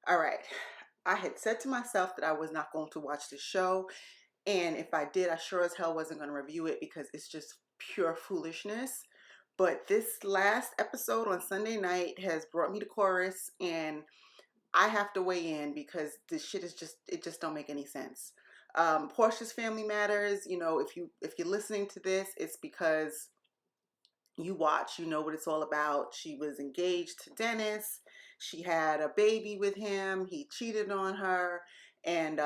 All right. I had said to myself that I was not going to watch this show. And if I did, I sure as hell wasn't going to review it because it's just pure foolishness. But this last episode on Sunday night has brought me to chorus, and I have to weigh in because this shit is it just don't make any sense. Portia's Family Matters. If you're listening to this, it's because you watch, you know what it's all about. She was engaged to Dennis. She had a baby with him. He cheated on her, and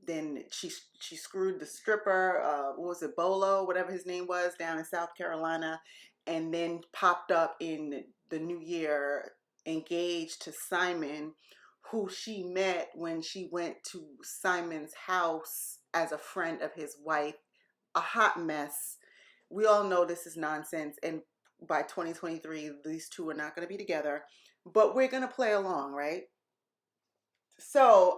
then she screwed the stripper. What was it, Bolo, whatever his name was, down in South Carolina, and then popped up in the new year engaged to Simon, who she met when she went to Simon's house as a friend of his wife. A hot mess. We all know this is nonsense, and by 2023 these two are not going to be together, but we're going to play along, right? So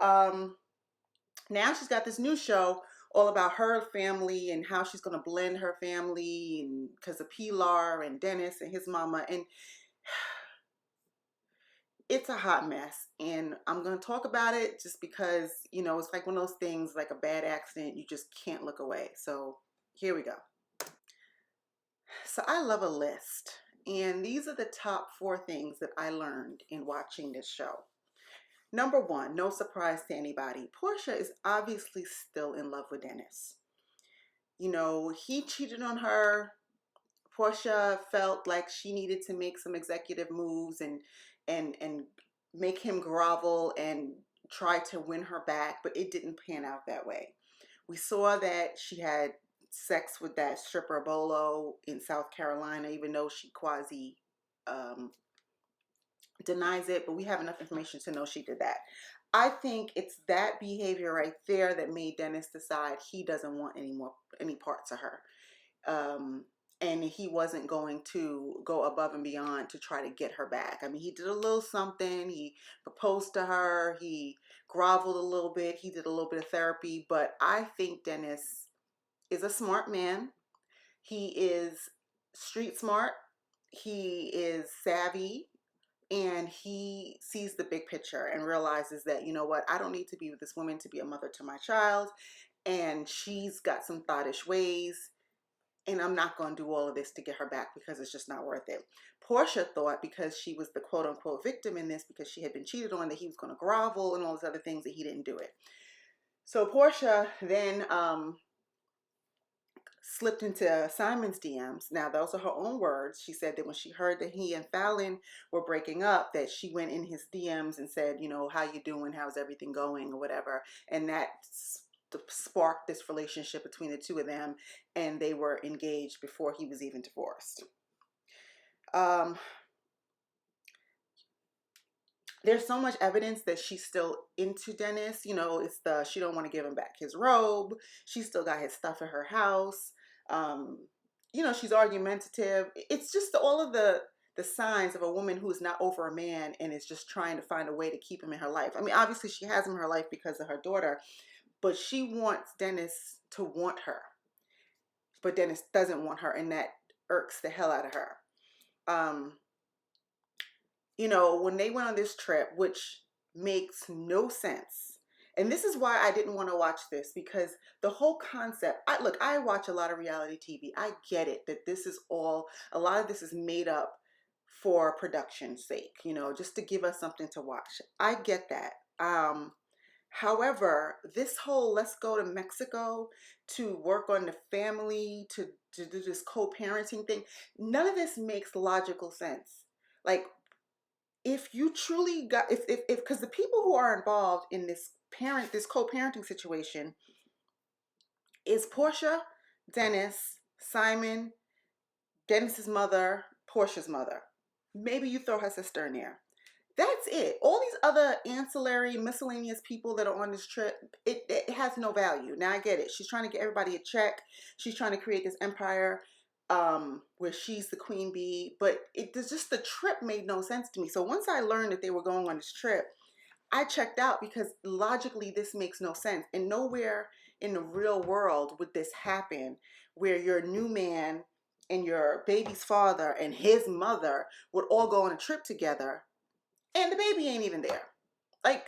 now she's got this new show all about her family and how she's going to blend her family, and because of Pilar and Dennis and his mama, and it's a hot mess. And I'm going to talk about it just because, it's like one of those things, like a bad accident, you just can't look away. So here we go. So I love a list, and these are the top 4 things that I learned in watching this show. Number 1, no surprise to anybody, Portia is obviously still in love with Dennis. He cheated on her. Portia felt like she needed to make some executive moves and make him grovel and try to win her back, but it didn't pan out that way. We saw that she had sex with that stripper Bolo in South Carolina, even though she quasi um, denies it, but we have enough information to know she did that. I think it's that behavior right there that made Dennis decide he doesn't want any parts of her. And he wasn't going to go above and beyond to try to get her back. I mean, he did a little something. He proposed to her. He groveled a little bit. He did a little bit of therapy. But I think Dennis is a smart man. He is street smart. He is savvy. And he sees the big picture and realizes that, you know what, I don't need to be with this woman to be a mother to my child. And she's got some thoughtish ways, and I'm not going to do all of this to get her back because it's just not worth it. Portia thought because she was the quote unquote victim in this, because she had been cheated on, that he was going to grovel and all those other things, that he didn't do it. So Portia then slipped into Simon's DMs. Now, those are her own words. She said that when she heard that he and Fallon were breaking up, that she went in his DMs and said, how you doing? How's everything going? Or whatever. And that sparked this relationship between the two of them, and they were engaged before he was even divorced. There's so much evidence that she's still into Dennis. She don't want to give him back his robe. She still got his stuff in her house. Um, she's argumentative. It's just all of the signs of a woman who is not over a man and is just trying to find a way to keep him in her life. I mean, obviously she has him in her life because of her daughter, but she wants Dennis to want her. But Dennis doesn't want her, and that irks the hell out of her. When they went on this trip, which makes no sense. And this is why I didn't want to watch this, because the whole concept, I watch a lot of reality TV. I get it that a lot of this is made up for production's sake, just to give us something to watch. I get that. However, this whole let's go to Mexico to work on the family, to do this co-parenting thing, none of this makes logical sense. Like, if you truly got, if because the people who are involved in this co-parenting situation is Portia, Dennis, Simon, Dennis's mother, Portia's mother. Maybe you throw her sister in there. That's it. All these other ancillary, miscellaneous people that are on this trip, it has no value. Now I get it. She's trying to get everybody a check. She's trying to create this empire where she's the queen bee. But the trip made no sense to me. So once I learned that they were going on this trip, I checked out, because logically this makes no sense. And nowhere in the real world would this happen, where your new man and your baby's father and his mother would all go on a trip together and the baby ain't even there. Like,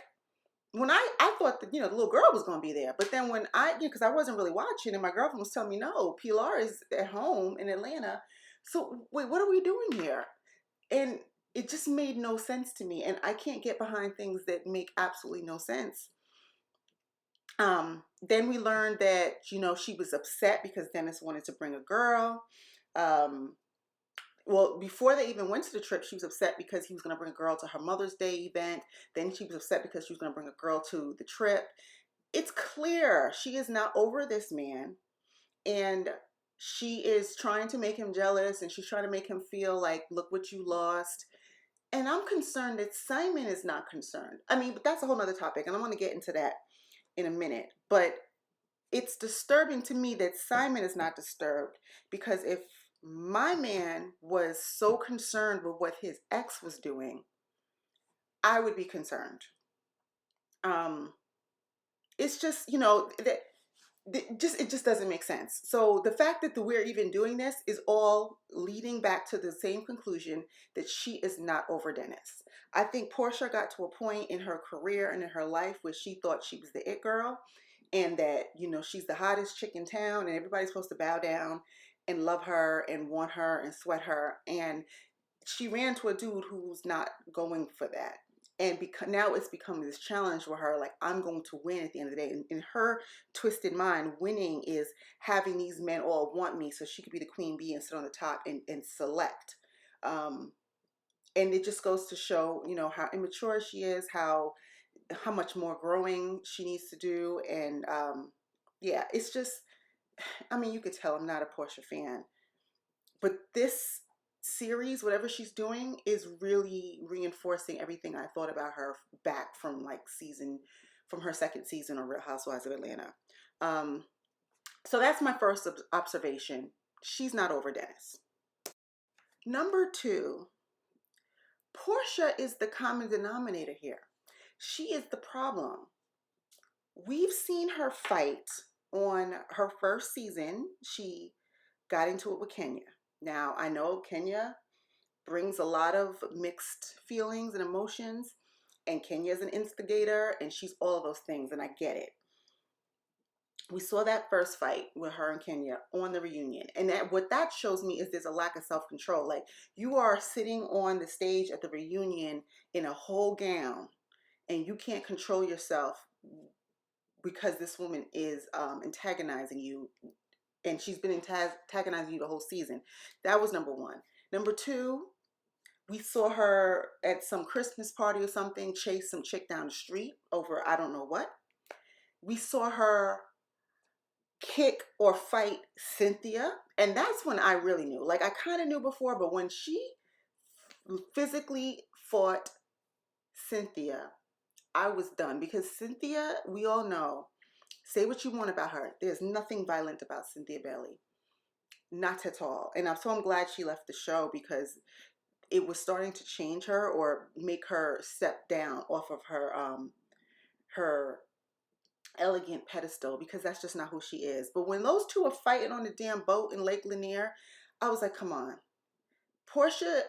when I thought that, the little girl was going to be there. But then when because I wasn't really watching, and my girlfriend was telling me, no, Pilar is at home in Atlanta. So wait, what are we doing here? And it just made no sense to me. And I can't get behind things that make absolutely no sense. Then we learned that, she was upset because Dennis wanted to bring a girl. Um, well, before they even went to the trip, she was upset because he was going to bring a girl to her Mother's Day event. Then she was upset because she was going to bring a girl to the trip. It's clear she is not over this man, and she is trying to make him jealous, and she's trying to make him feel like, look what you lost. And I'm concerned that Simon is not concerned. I mean, but that's a whole nother topic, and I'm going to get into that in a minute. But it's disturbing to me that Simon is not disturbed, because if my man was so concerned with what his ex was doing, I would be concerned. It's just, that it just doesn't make sense. So the fact that we're even doing this is all leading back to the same conclusion, that she is not over Dennis. I think Porsha got to a point in her career and in her life where she thought she was the it girl, and that, she's the hottest chick in town, and everybody's supposed to bow down and love her and want her and sweat her. And she ran to a dude who's not going for that. And now it's become this challenge for her, like, I'm going to win at the end of the day. And in her twisted mind, winning is having these men all want me so she could be the queen bee and sit on the top and select. And it just goes to show, how immature she is, how much more growing she needs to do. And yeah, it's just, I mean, you could tell I'm not a Porsha fan, but this series, whatever she's doing, is really reinforcing everything I thought about her back from from her second season of Real Housewives of Atlanta. So that's my first observation. She's not over Dennis. Number two, Porsha is the common denominator here. She is the problem. We've seen her fight on her first season. She got into it with Kenya. Now, I know Kenya brings a lot of mixed feelings and emotions, and Kenya is an instigator, and she's all of those things, and I get it. We saw that first fight with her and Kenya on the reunion, and what that shows me is there's a lack of self-control. Like, you are sitting on the stage at the reunion in a whole gown, and you can't control yourself because this woman is antagonizing you, and she's been antagonizing you the whole season. That was number one. Number two, we saw her at some Christmas party or something chase some chick down the street over I don't know what. We saw her kick or fight Cynthia, and that's when I really knew. Like, I kind of knew before, but when she physically fought Cynthia, I was done, because Cynthia, we all know, say what you want about her, there's nothing violent about Cynthia Bailey. Not at all. And I'm glad she left the show, because it was starting to change her or make her step down off of her elegant pedestal, because that's just not who she is. But when those two are fighting on the damn boat in Lake Lanier, I was like, come on. Porsha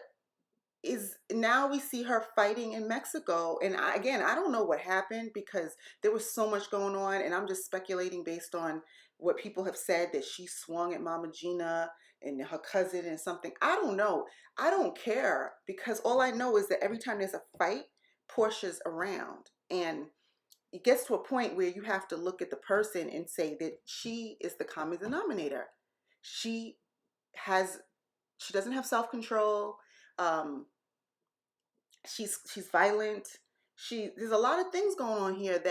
is, now we see her fighting in Mexico. And again, I don't know what happened, because there was so much going on, and I'm just speculating based on what people have said, that she swung at Mama Gina and her cousin and something. I don't know. I don't care, because all I know is that every time there's a fight, Porsha's around. And it gets to a point where you have to look at the person and say that she is the common denominator. She doesn't have self-control. She's violent. There's a lot of things going on here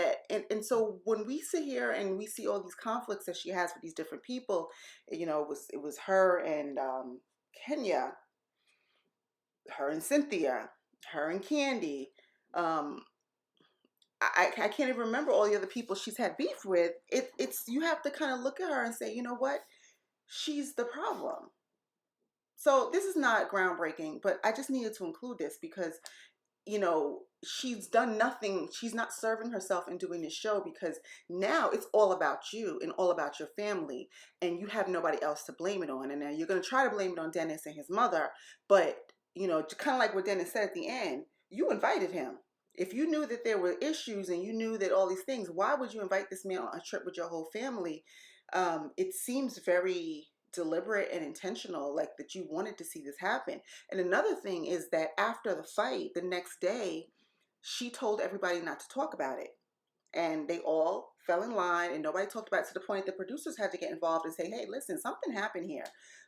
and so when we sit here and we see all these conflicts that she has with these different people, it was her and Kenya, her and Cynthia, her and Candy. I can't even remember all the other people she's had beef with. It's you have to kind of look at her and say, you know what? She's the problem. So this is not groundbreaking, but I just needed to include this because, she's done nothing. She's not serving herself in doing this show, because now it's all about you and all about your family, and you have nobody else to blame it on. And now you're going to try to blame it on Dennis and his mother, but, kind of like what Dennis said at the end, you invited him. If you knew that there were issues and you knew that all these things, why would you invite this man on a trip with your whole family? It seems very deliberate and intentional, like that you wanted to see this happen. And another thing is that after the fight, the next day, she told everybody not to talk about it, and they all fell in line and nobody talked about it, to the point the producers had to get involved and say, hey, listen, something happened here.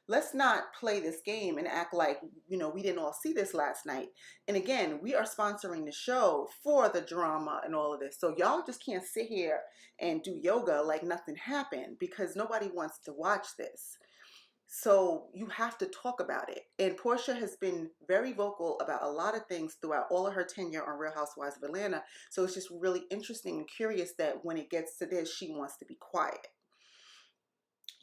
Let's not play this game and act like, we didn't all see this last night. And again, we are sponsoring the show for the drama and all of this, so y'all just can't sit here and do yoga like nothing happened, because nobody wants to watch this. So you have to talk about it. And Porsha has been very vocal about a lot of things throughout all of her tenure on Real Housewives of Atlanta. So it's just really interesting and curious that when it gets to this, she wants to be quiet.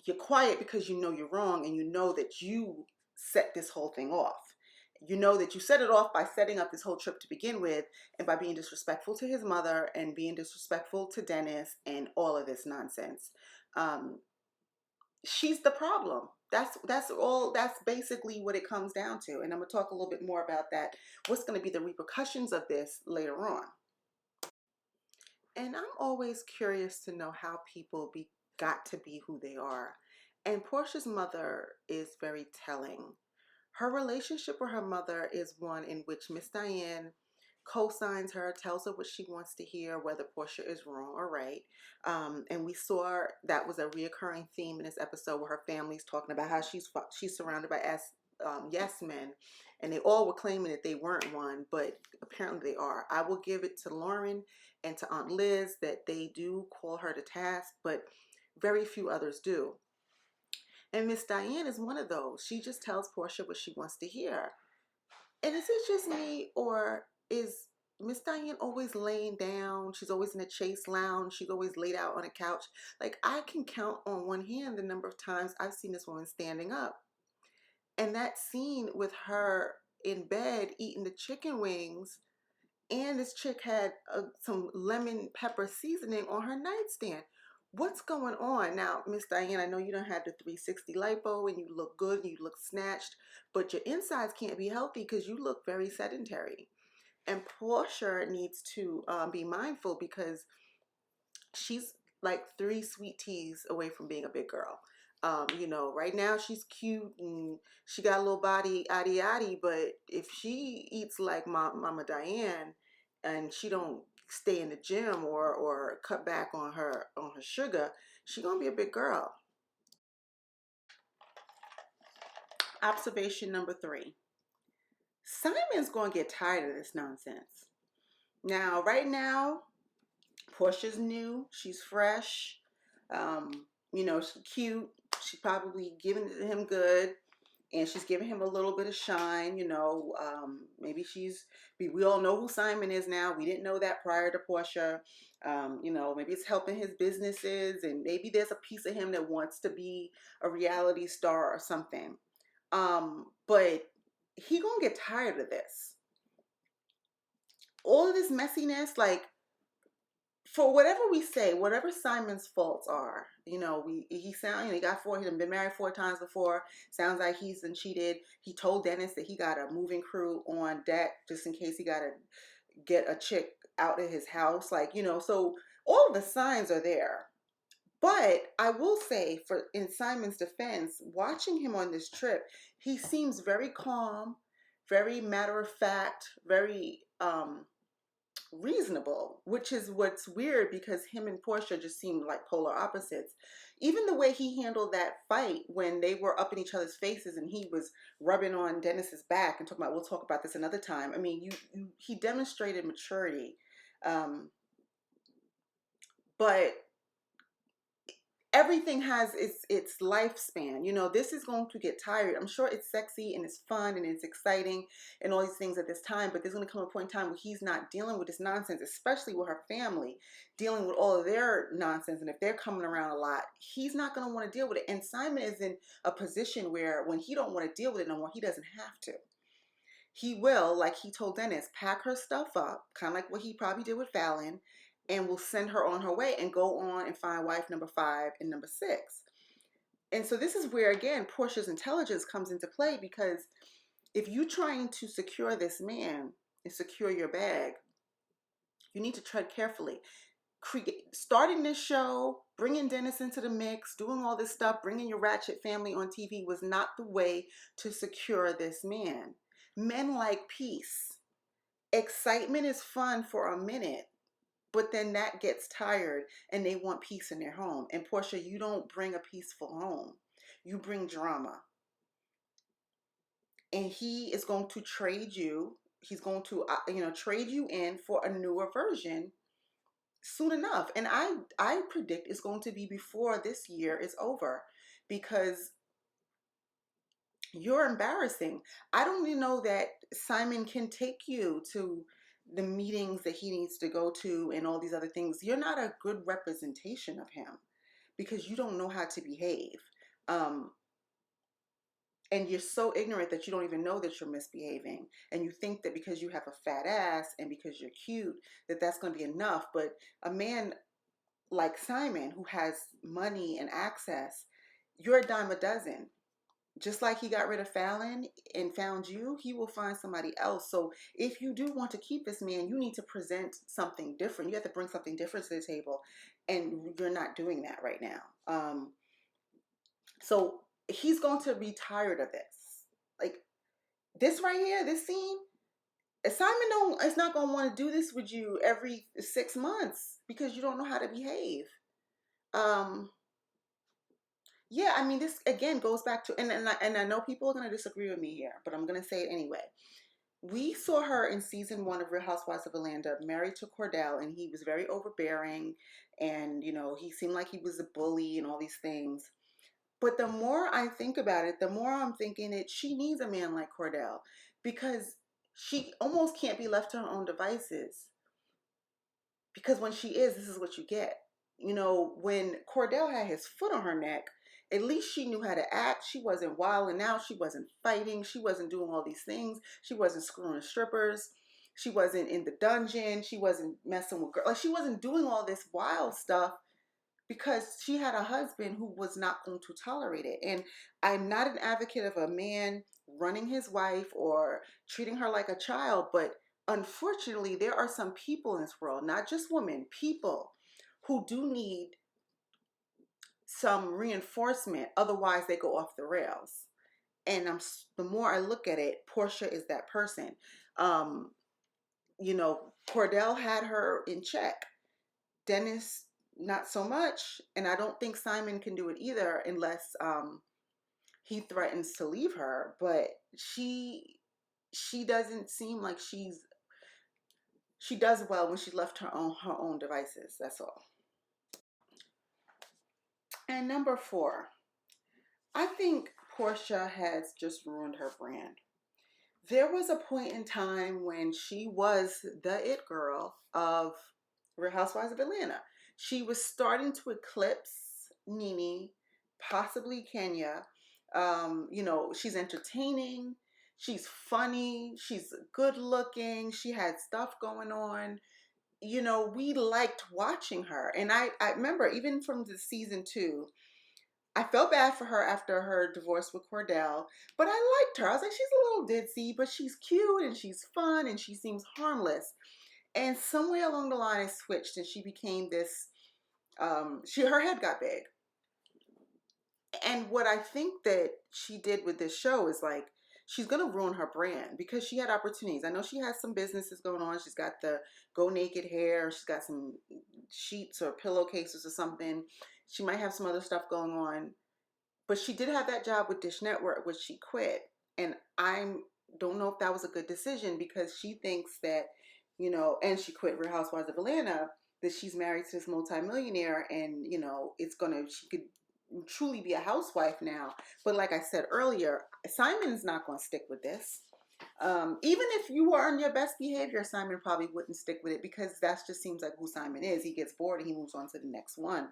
You're quiet because you know you're wrong, and you know that you set this whole thing off. You know that you set it off by setting up this whole trip to begin with, and by being disrespectful to his mother and being disrespectful to Dennis and all of this nonsense. She's the problem. That's basically what it comes down to. And I'm going to talk a little bit more about that. What's going to be the repercussions of this later on. And I'm always curious to know how people got to be who they are. And Porsha's mother is very telling. Her relationship with her mother is one in which Miss Diane co-signs her, tells her what she wants to hear, whether Porsha is wrong or right. And we saw that was a reoccurring theme in this episode, where her family's talking about how she's surrounded by yes men, and they all were claiming that they weren't one, but apparently they are. I will give it to Lauren and to Aunt Liz that they do call her to task, but very few others do. And Miss Diane is one of those. She just tells Porsha what she wants to hear. And is it just me, or is Miss Diane always laying down? She's always in a chase lounge. She's always laid out on a couch. Like, I can count on one hand the number of times I've seen this woman standing up. And that scene with her in bed eating the chicken wings, and this chick had some lemon pepper seasoning on her nightstand. What's going on? Now, Miss Diane, I know you don't have the 360 lipo and you look good and you look snatched, but your insides can't be healthy because you look very sedentary. And Porsha needs to be mindful, because she's like 3 sweet teas away from being a big girl. Right now she's cute and she got a little body, yaddy yaddy, but if she eats like Mama Diane, and she don't stay in the gym or cut back on her sugar, she gonna be a big girl. Observation number 3. Simon's gonna get tired of this nonsense. Now, right now, Porsha's new, she's fresh, she's cute, she's probably giving it to him good, and she's giving him a little bit of shine, maybe we all know who Simon is now. We didn't know that prior to Porsha. Maybe it's helping his businesses, and maybe there's a piece of him that wants to be a reality star or something. But he gonna get tired of this. All of this messiness, like, for whatever we say, whatever Simon's faults are, he been married 4 times before. Sounds like he's been cheated. He told Dennis that he got a moving crew on deck just in case he got to get a chick out of his house. So all of the signs are there. But I will say, in Simon's defense, watching him on this trip, he seems very calm, very matter of fact, very reasonable, which is what's weird, because him and Porsha just seemed like polar opposites. Even the way he handled that fight when they were up in each other's faces and he was rubbing on Dennis's back and talking about, we'll talk about this another time. I mean, he demonstrated maturity. But everything has its lifespan. This is going to get tired. I'm sure it's sexy and it's fun and it's exciting and all these things at this time, but there's going to come a point in time where he's not dealing with this nonsense, especially with her family, dealing with all of their nonsense. And if they're coming around a lot, he's not going to want to deal with it. And Simon is in a position where when he don't want to deal with it no more, he doesn't have to. He will, like he told Dennis, pack her stuff up, kind of like what he probably did with Fallon, and will send her on her way and go on and find wife number 5 and number 6. And so this is where, again, Porsha's intelligence comes into play, because if you're trying to secure this man and secure your bag, You need to tread carefully. Starting this show, bringing Dennis into the mix, doing all this stuff, bringing your ratchet family on TV was not the way to secure this man. Men like peace. Excitement is fun for a minute, but then that gets tired and they want peace in their home. And Porsha, you don't bring a peaceful home. You bring drama. And he is going to trade you. He's going to, trade you in for a newer version soon enough. And I predict it's going to be before this year is over, because you're embarrassing. I don't even know that Simon can take you to the meetings that he needs to go to and all these other things. You're not a good representation of him because you don't know how to behave. And you're so ignorant that you don't even know that you're misbehaving. And you think that because you have a fat ass and because you're cute, that that's going to be enough. But a man like Simon, who has money and access, you're a dime a dozen. Just like he got rid of Fallon and found you, he will find somebody else. So if you do want to keep this man, you need to present something different. You have to bring something different to the table. And you're not doing that right now. So he's going to be tired of this. Like this right here, this scene, Simon is not going to want to do this with you every 6 months because you don't know how to behave. Yeah, I mean, this again goes back to, and I know people are going to disagree with me here, but I'm going to say it anyway. We saw her in season 1 of Real Housewives of Atlanta, married to Cordell, and he was very overbearing, and he seemed like he was a bully and all these things. But the more I think about it, the more I'm thinking that she needs a man like Cordell, because she almost can't be left to her own devices. Because when she is, this is what you get. When Cordell had his foot on her neck, at least she knew how to act. She wasn't wilding out. She wasn't fighting. She wasn't doing all these things. She wasn't screwing strippers. She wasn't in the dungeon. She wasn't messing with girls. Like, she wasn't doing all this wild stuff because she had a husband who was not going to tolerate it. And I'm not an advocate of a man running his wife or treating her like a child, but unfortunately, there are some people in this world, not just women, people who do need some reinforcement. Otherwise, they go off the rails. And the more I look at it, Porsha is that person. Cordell had her in check. Dennis, not so much. And I don't think Simon can do it either unless he threatens to leave her. But she doesn't seem like she does well when she left her own devices. That's all. And number 4, I think Porsha has just ruined her brand. There was a point in time when she was the it girl of Real Housewives of Atlanta. She was starting to eclipse Nene, possibly Kenya. She's entertaining. She's funny. She's good looking. She had stuff going on. We liked watching her. And I remember even from the season 2, I felt bad for her after her divorce with Cordell, but I liked her. I was like, she's a little ditzy, but she's cute and she's fun and she seems harmless. And somewhere along the line it switched and she became this, her head got big. And what I think that she did with this show is like, she's going to ruin her brand because she had opportunities. I know she has some businesses going on. She's got the Go Naked hair. She's got some sheets or pillowcases or something. She might have some other stuff going on. But she did have that job with Dish Network, which she quit. And I don't know if that was a good decision because she thinks that, and she quit Real Housewives of Atlanta, that she's married to this multimillionaire and, she could truly be a housewife now. But like I said earlier, Simon's not going to stick with this. Even if you were on your best behavior, Simon probably wouldn't stick with it because that just seems like who Simon is. He gets bored and he moves on to the next one.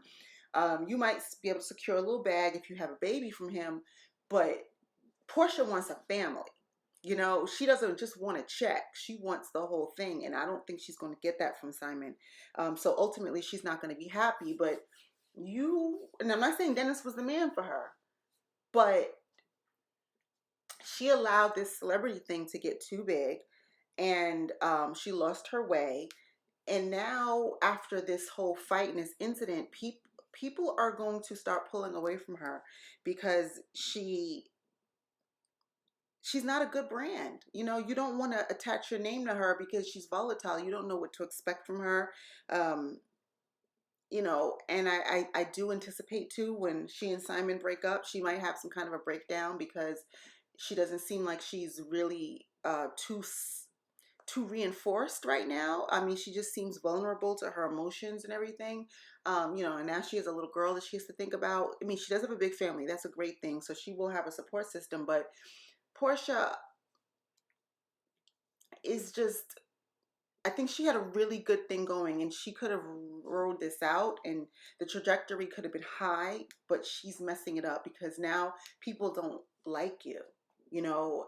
You might be able to secure a little bag if you have a baby from him, but Porsha wants a family. She doesn't just want a check. She wants the whole thing, and I don't think she's going to get that from Simon. So ultimately, she's not going to be happy. But and I'm not saying Dennis was the man for her, but she allowed this celebrity thing to get too big, and she lost her way. And now after this whole fight and this incident, people are going to start pulling away from her because she's not a good brand. You don't want to attach your name to her because she's volatile. You don't know what to expect from her. Um, and I do anticipate too, when she and Simon break up, she might have some kind of a breakdown because she doesn't seem like she's really too reinforced right now. I mean, she just seems vulnerable to her emotions and everything. And now she has a little girl that she has to think about. I mean, she does have a big family. That's a great thing. So she will have a support system. But Porsha is just, I think she had a really good thing going, and she could have rode this out and the trajectory could have been high, but she's messing it up because now people don't like you. You know,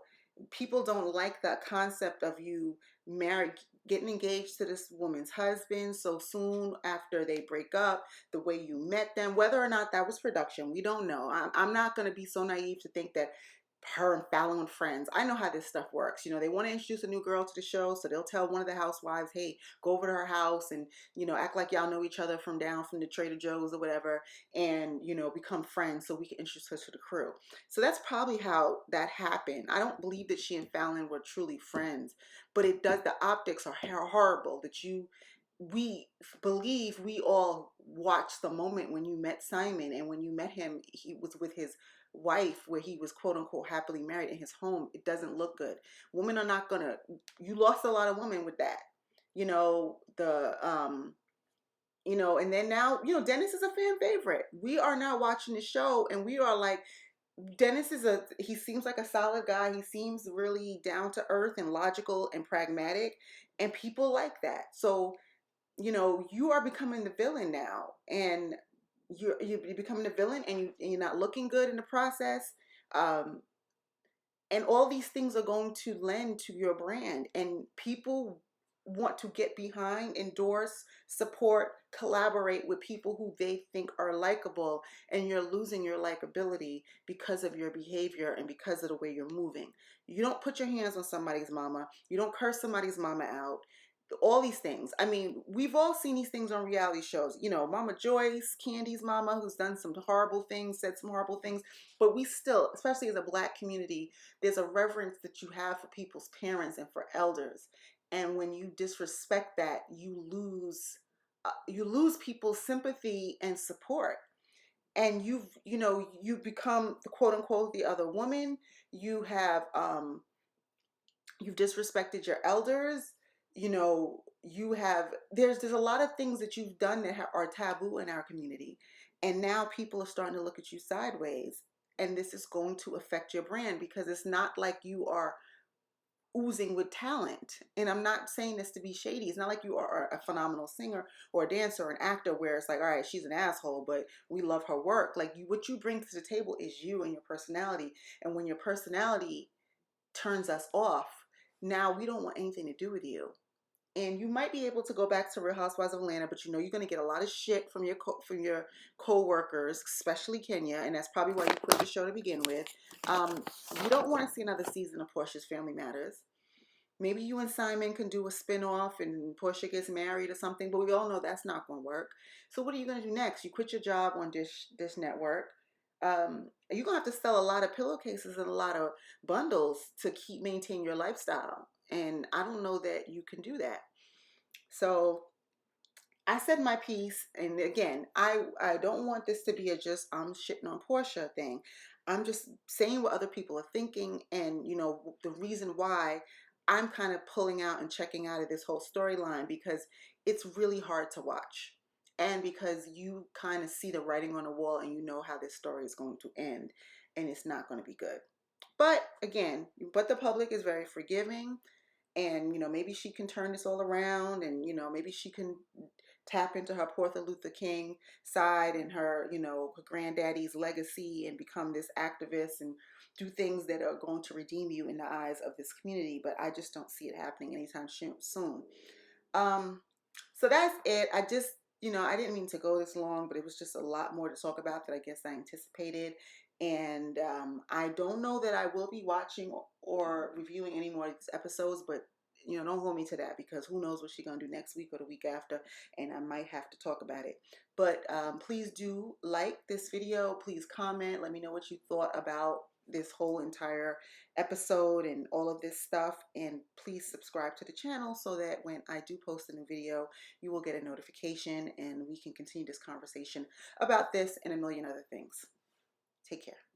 people don't like the concept of you married, getting engaged to this woman's husband so soon after they break up, the way you met them, whether or not that was production, we don't know. I'm not going to be so naive to think that her and Fallon friends. I know how this stuff works. They want to introduce a new girl to the show, so they'll tell one of the housewives, hey, go over to her house and, act like y'all know each other from down from the Trader Joe's or whatever, and, become friends so we can introduce her to the crew. So that's probably how that happened. I don't believe that she and Fallon were truly friends, but the optics are horrible that we believe we all watched the moment when you met Simon, and when you met him, he was with his wife, where he was quote unquote happily married in his home. It doesn't look good. Women are not gonna, you lost a lot of women with that. And then now, Dennis is a fan favorite. We are now watching the show and we are like, Dennis he seems like a solid guy. He seems really down to earth and logical and pragmatic, and people like that. So, you are becoming the villain now, and you're becoming the villain, and you're not looking good in the process. Um, and all these things are going to lend to your brand, and people want to get behind, endorse, support, collaborate with people who they think are likable, and you're losing your likability because of your behavior and because of the way you're moving. You don't put your hands on somebody's mama. You don't curse somebody's mama out. All these things. I mean, we've all seen these things on reality shows. Mama Joyce, Candy's mama, who's done some horrible things, said some horrible things, but we still, especially as a Black community, there's a reverence that you have for people's parents and for elders. And when you disrespect that, you lose people's sympathy and support. And you've become the quote unquote the other woman. You've disrespected your elders. There's a lot of things that you've done that are taboo in our community, and now people are starting to look at you sideways, and this is going to affect your brand because it's not like you are oozing with talent. And I'm not saying this to be shady. It's not like you are a phenomenal singer or a dancer or an actor where it's like, all right, she's an asshole, but we love her work. Like, what you bring to the table is you and your personality. And when your personality turns us off, now we don't want anything to do with you. And you might be able to go back to Real Housewives of Atlanta, but you're going to get a lot of shit from your co-workers, especially Kenya, and that's probably why you quit the show to begin with. You don't want to see another season of Portia's Family Matters. Maybe you and Simon can do a spin-off and Portia gets married or something, but we all know that's not going to work. So what are you going to do next? You quit your job on Dish Network. You're going to have to sell a lot of pillowcases and a lot of bundles to maintain your lifestyle. And I don't know that you can do that. So I said my piece. And again, I don't want this to be a just I'm shitting on Portia thing. I'm just saying what other people are thinking, and the reason why I'm kind of pulling out and checking out of this whole storyline, because it's really hard to watch, and because you kind of see the writing on the wall and you know how this story is going to end, and it's not going to be good. But again, the public is very forgiving, and maybe she can turn this all around, and maybe she can tap into her Martin Luther King side and her her granddaddy's legacy, and become this activist and do things that are going to redeem you in the eyes of this community. But I just don't see it happening anytime soon. So that's it. I didn't mean to go this long, but it was just a lot more to talk about that I guess I anticipated. And I don't know that I will be watching or reviewing any more of these episodes, but you know, don't hold me to that, because who knows what she's gonna do next week or the week after, and I might have to talk about it. But please do like this video. Please comment. Let me know what you thought about this whole entire episode and all of this stuff. And please subscribe to the channel so that when I do post a new video, you will get a notification and we can continue this conversation about this and a million other things. Take care.